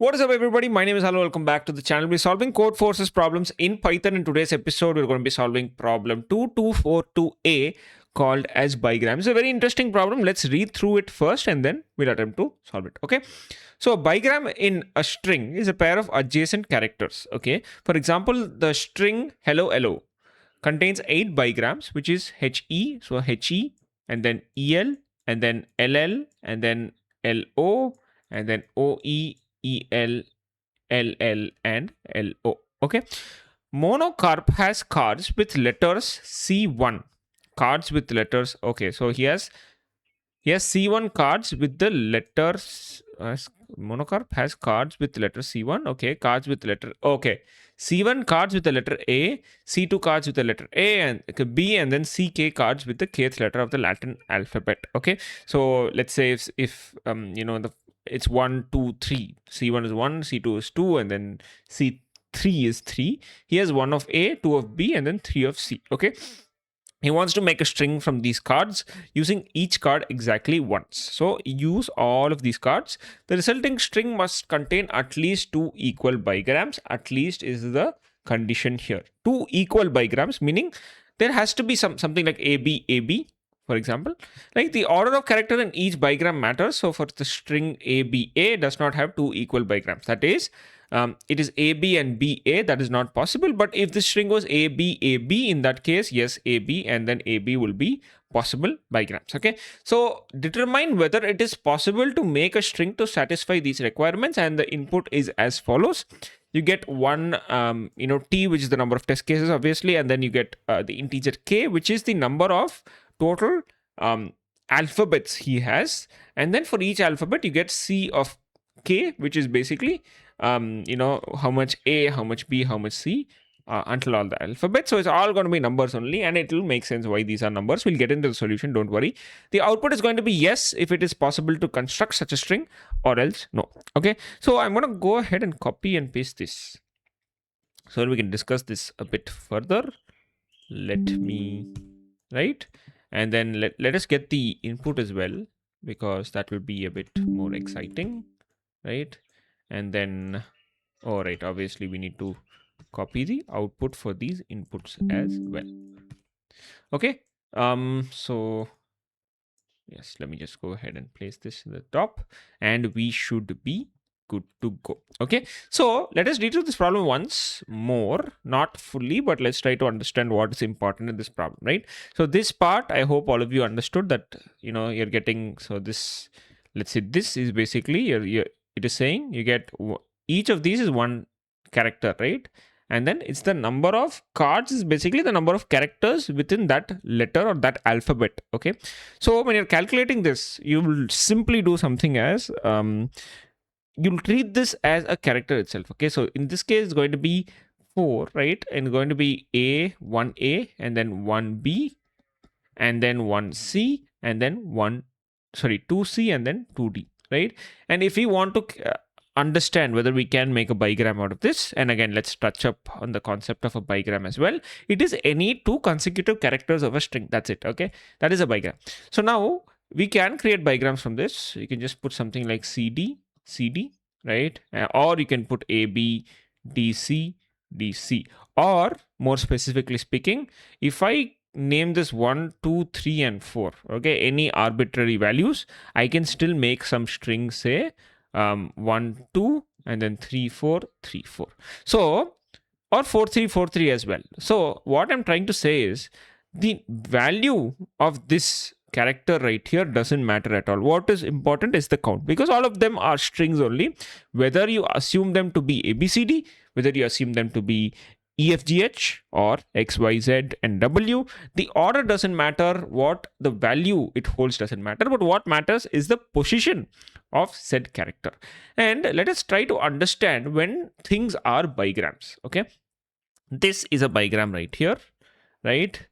What is up, everybody? My name is Hello. Welcome back to the channel. We're solving Codeforces problems in Python. In today's episode, we're going to be solving problem 2242A called as Bigrams. It's a very interesting problem. Let's read through it first and then we'll attempt to solve it. Okay. So a bigram in a string is a pair of adjacent characters. Okay. For example, the string hello hello contains 8 bigrams, which is HE, so HE, and then EL, and then LL, and then LO, and then OE, EL, LL, and LO. Okay. Monocarp has cards with letters C1. Cards with letters. Okay, so he has C1 cards with the letters. Monocarp has cards with letter C1. Okay, cards with letter. Okay, C1 cards with the letter A, C2 cards with the letter A and B, and then CK cards with the kth letter of the Latin alphabet. Okay, so let's say if it's 1, 2, 3. C1 is 1, C2 is 2, and then C3 is 3. He has 1 of A, 2 of B, and then 3 of C. Okay. He wants to make a string from these cards using each card exactly once. So use all of these cards. The resulting string must contain at least 2 equal bigrams. At least is the condition here. 2 equal bigrams, meaning there has to be something like AB, AB, for example. Like the order of character in each bigram matters. So for the string ABA does not have 2 equal bigrams. That is, it is AB and BA, that is not possible. But if the string was AB, AB, in that case, yes, AB and then AB will be possible bigrams. Okay, so determine whether it is possible to make a string to satisfy these requirements, and the input is as follows. You get one T, which is the number of test cases, obviously, and then you get the integer K, which is the number of total alphabets he has, and then for each alphabet you get C of K, which is basically how much A, how much B, how much C, until all the alphabet. So it's all going to be numbers only, and it will make sense why these are numbers. We'll get into the solution, don't worry. The output is going to be yes if it is possible to construct such a string, or else no. Okay, so I'm going to go ahead and copy and paste this so that we can discuss this a bit further. Let me, right? And then let us get the input as well, because that will be a bit more exciting, right? And then, all right, obviously we need to copy the output for these inputs as well. Okay, so yes, let me just go ahead and place this in the top, and we should be good to go. Okay, so let us read through this problem once more, not fully, but let's try to understand what is important in this problem, right? So this part, I hope all of you understood that, you're getting, so this, let's say this is basically it is saying you get each of these is one character, right? And then it's the number of cards is basically the number of characters within that letter or that alphabet. Okay, so when you're calculating this, you will simply do something as you'll treat this as a character itself. Okay, so in this case it's going to be 4, right? And going to be A, 1A, and then 1B, and then 1C, and then 2C, and then 2D, right? And if we want to understand whether we can make a bigram out of this, and again let's touch up on the concept of a bigram as well, it is any 2 consecutive characters of a string. That's it. Okay, that is a bigram. So now we can create bigrams from this. You can just put something like CD, right? Or you can put AB, DC, DC. Or more specifically speaking, if I name this 1, 2, 3, and 4, okay, any arbitrary values, I can still make some string, say 1, 2, and then 3, 4, 3, 4. So, or 4, 3, 4, 3 as well. So what I'm trying to say is the value of this character right here doesn't matter at all. What is important is the count, because all of them are strings only. Whether you assume them to be ABCD, whether you assume them to be EFGH or XYZ and W, the order doesn't matter. What the value it holds doesn't matter, but what matters is the position of said character. And let us try to understand when things are bigrams. Okay, this is a bigram right here, right?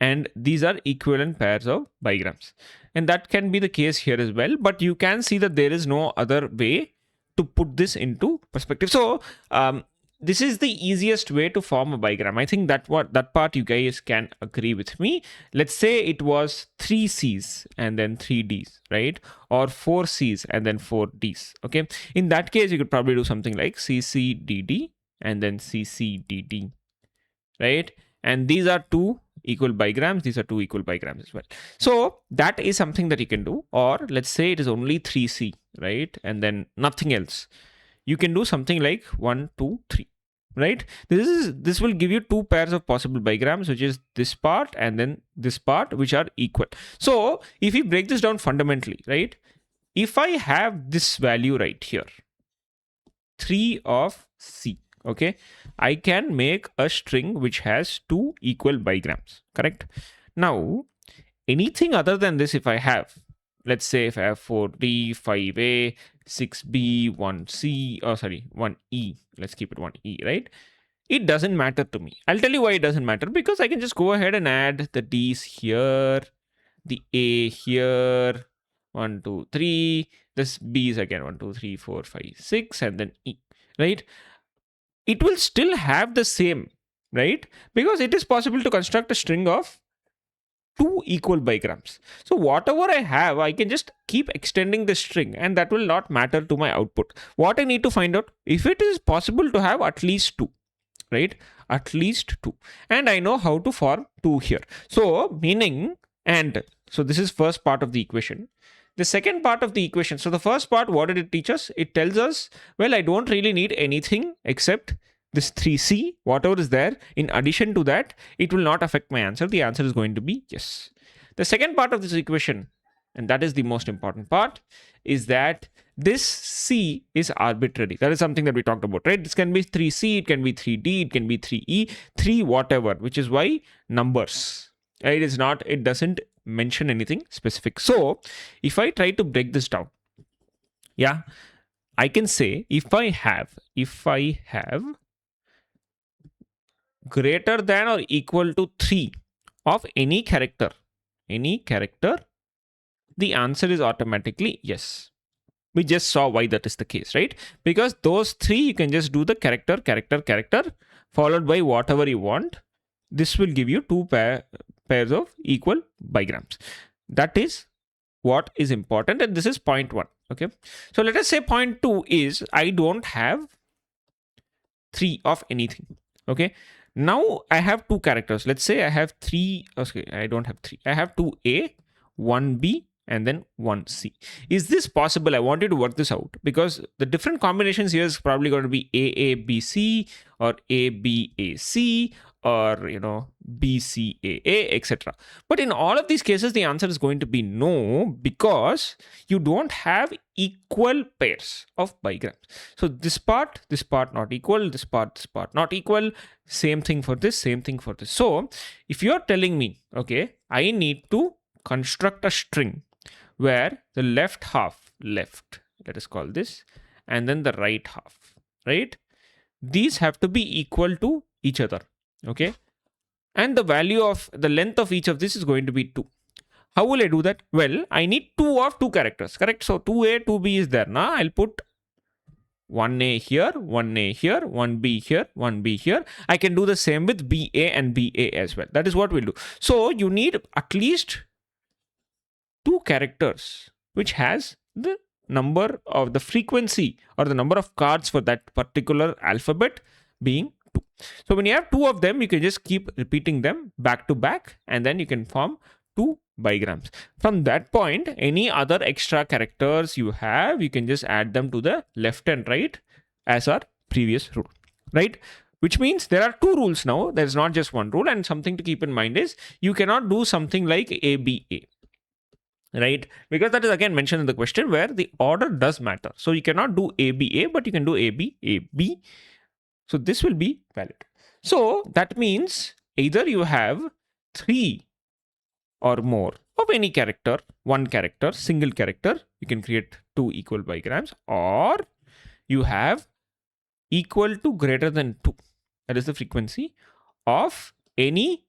And these are equivalent pairs of bigrams, and that can be the case here as well. But you can see that there is no other way to put this into perspective. So this is the easiest way to form a bigram. I think that part you guys can agree with me. Let's say it was 3 C's and then 3 D's, right? Or 4 C's and then 4 D's. Okay. In that case, you could probably do something like CCDD and then CCDD, right? And these are two equal bigrams. These are two equal bigrams as well. So that is something that you can do. Or let's say it is only 3C, right? And then nothing else. You can do something like 1, 2, 3, right? This will give you two pairs of possible bigrams, which is this part and then this part, which are equal. So if we break this down fundamentally, right? If I have this value right here, 3 of C, okay, I can make a string which has two equal bigrams, correct? Now, anything other than this, if I have, let's say if I have 4D, 5A, 6B, 1C, oh sorry, 1E, let's keep it 1E, right? It doesn't matter to me. I'll tell you why it doesn't matter, because I can just go ahead and add the D's here, the A here, 1, 2, 3, this B is again 1, 2, 3, 4, 5, 6, and then E, right? It will still have the same, right? Because it is possible to construct a string of two equal bigrams. So whatever I have, I can just keep extending the string and that will not matter to my output. What I need to find out, if it is possible to have at least two, right? At least two. And I know how to form two here. So meaning, and so this is first part of the equation. The second part of the equation. So the first part, what did it teach us? It tells us, well, I don't really need anything except this 3C, whatever is there. In addition to that, it will not affect my answer. The answer is going to be yes. The second part of this equation, and that is the most important part, is that this C is arbitrary. That is something that we talked about, right? This can be 3C, it can be 3D, it can be 3E, 3 whatever, which is why numbers. It is not, it doesn't mention anything specific. So if I try to break this down, yeah, I can say if I have greater than or equal to 3 of any character, the answer is automatically yes. We just saw why that is the case, right? Because those 3, you can just do the character, followed by whatever you want. This will give you two pairs of equal bigrams. That is what is important, and this is point 1. Okay, so let us say point 2 is I don't have 3 of anything. Okay, now I have two characters. Let's say I have 3. Okay, I don't have 3. I have 2A, 1B, and then 1C. Is this possible? I want you to work this out, because the different combinations here is probably going to be AABC or ABAC or BCAA, etc. But in all of these cases, the answer is going to be no, because you don't have equal pairs of bigrams. So this part not equal, this part not equal. Same thing for this, same thing for this. So if you're telling me, okay, I need to construct a string where the left half, let us call this, and then the right half, right? These have to be equal to each other. Okay, and the value of the length of each of this is going to be 2. How will I do that? Well, I need 2 of 2 characters, correct? So 2A, 2B is there. Now I'll put 1A here, 1A here, 1B here, 1B here. I can do the same with BA and BA as well. That is what we'll do. So you need at least 2 characters which has the number of the frequency or the number of cards for that particular alphabet being 2. So when you have 2 of them, you can just keep repeating them back to back, and then you can form 2 bigrams. From that point, any other extra characters you have, you can just add them to the left and right as our previous rule, right? Which means there are 2 rules now. There's not just one rule, and something to keep in mind is you cannot do something like ABA, right? Because that is again mentioned in the question where the order does matter. So you cannot do ABA, but you can do AB. So this will be valid. So that means either you have 3 or more of any character, one character, single character, you can create 2 equal bigrams, or you have equal to greater than 2. That is the frequency of any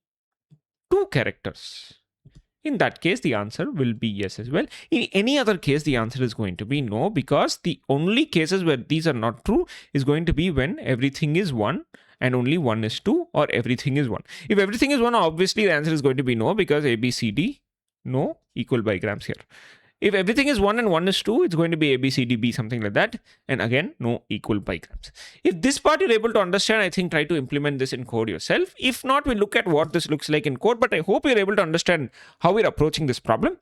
2 characters. In that case, the answer will be yes as well. In any other case, the answer is going to be no, because the only cases where these are not true is going to be when everything is 1 and only 1 is 2, or everything is 1. If everything is 1, obviously the answer is going to be no, because A, B, C, D, no, equal bigrams here. If everything is 1 and 1 is 2, it's going to be A, B, C, D, B, something like that. And again, no equal bigrams. If this part you're able to understand, I think try to implement this in code yourself. If not, we'll look at what this looks like in code. But I hope you're able to understand how we're approaching this problem.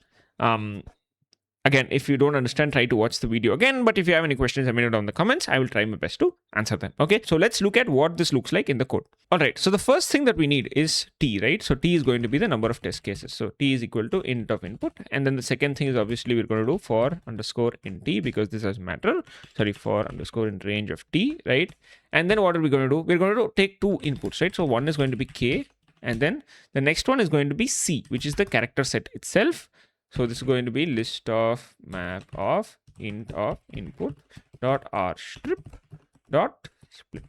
Again, if you don't understand, try to watch the video again. But if you have any questions, let me know down in the comments. I will try my best to answer them. Okay, so let's look at what this looks like in the code. All right, so the first thing that we need is t, right? So t is going to be the number of test cases. So t is equal to int of input. And then the second thing is obviously we're going to do for underscore in t, because this has matter. Sorry, for underscore in range of t, right? And then what are we going to do? We're going to take two inputs, right? So one is going to be k, and then the next one is going to be c, which is the character set itself. So this is going to be list of map of int of input dot r strip dot split.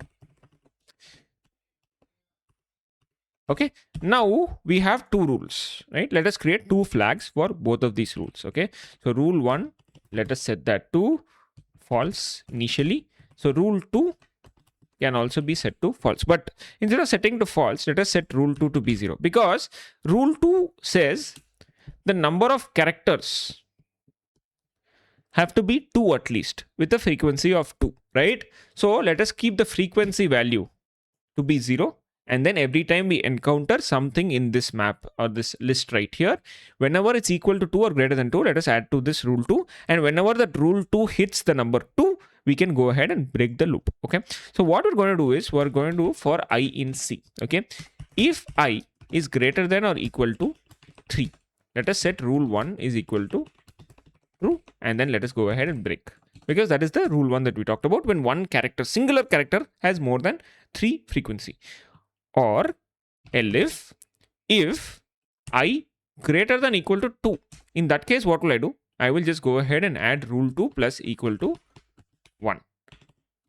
Okay, now we have two rules, right? Let us create two flags for both of these rules. Okay, so rule 1, let us set that to false initially. So rule 2 can also be set to false, but instead of setting to false, let us set rule 2 to be 0, because rule 2 says the number of characters have to be 2 at least, with a frequency of 2, right? So let us keep the frequency value to be 0. And then every time we encounter something in this map or this list right here, whenever it's equal to 2 or greater than 2, let us add to this rule 2. And whenever that rule 2 hits the number 2, we can go ahead and break the loop. Okay, so what we're going to do is we're going to do for I in C. Okay, if I is greater than or equal to 3, let us set rule 1 is equal to true, and then let us go ahead and break, because that is the rule 1 that we talked about, when one character, singular character, has more than 3 frequency. Or elif if I greater than equal to 2. In that case, what will I do? I will just go ahead and add rule 2 plus equal to 1.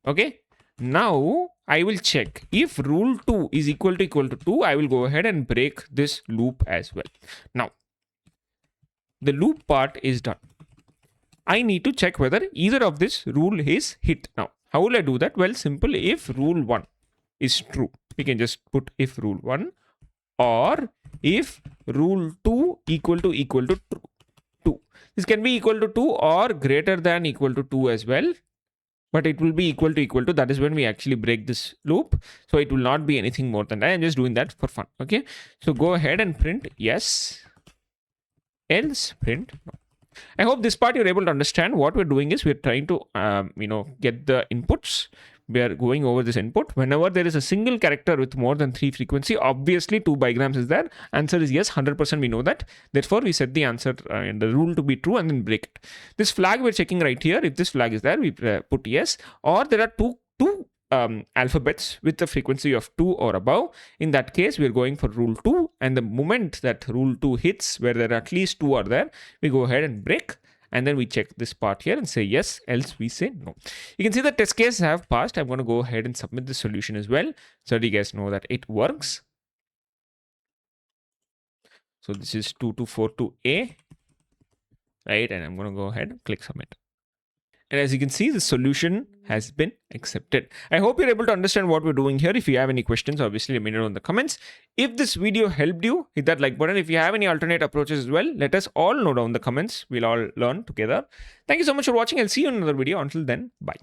Okay, now I will check if rule 2 is equal to 2. I will go ahead and break this loop as well. Now the loop part is done. I need to check whether either of this rule is hit. Now how will I do that? Well, simple. If rule 1 is true, we can just put if rule 1, or if rule 2 equal to 2. This can be equal to 2 or greater than equal to 2 as well, but it will be equal to. That is when we actually break this loop. So it will not be anything more than that. I'm just doing that for fun. Okay, so go ahead and print yes, else print no. I hope this part you're able to understand. What we're doing is we're trying to get the inputs. We are going over this input. Whenever there is a single character with more than 3 frequency, obviously 2 bigrams is there. Answer is yes, 100% we know that. Therefore, we set the answer and the rule to be true and then break it. This flag we're checking right here. If this flag is there, we put yes. Or there are two alphabets with a frequency of 2 or above. In that case, we're going for rule 2. And the moment that rule 2 hits, where there are at least 2 are there, we go ahead and break. And then we check this part here and say yes, else we say no. You can see the test cases have passed. I'm going to go ahead and submit the solution as well, so that you guys know that it works. So this is 2242A, right? And I'm going to go ahead and click submit. And as you can see, the solution has been accepted. I hope you're able to understand what we're doing here. If you have any questions, obviously let me know in the comments. If this video helped you, hit that like button. If you have any alternate approaches as well, let us all know down in the comments. We'll all learn together. Thank you so much for watching. I'll see you in another video. Until then, bye.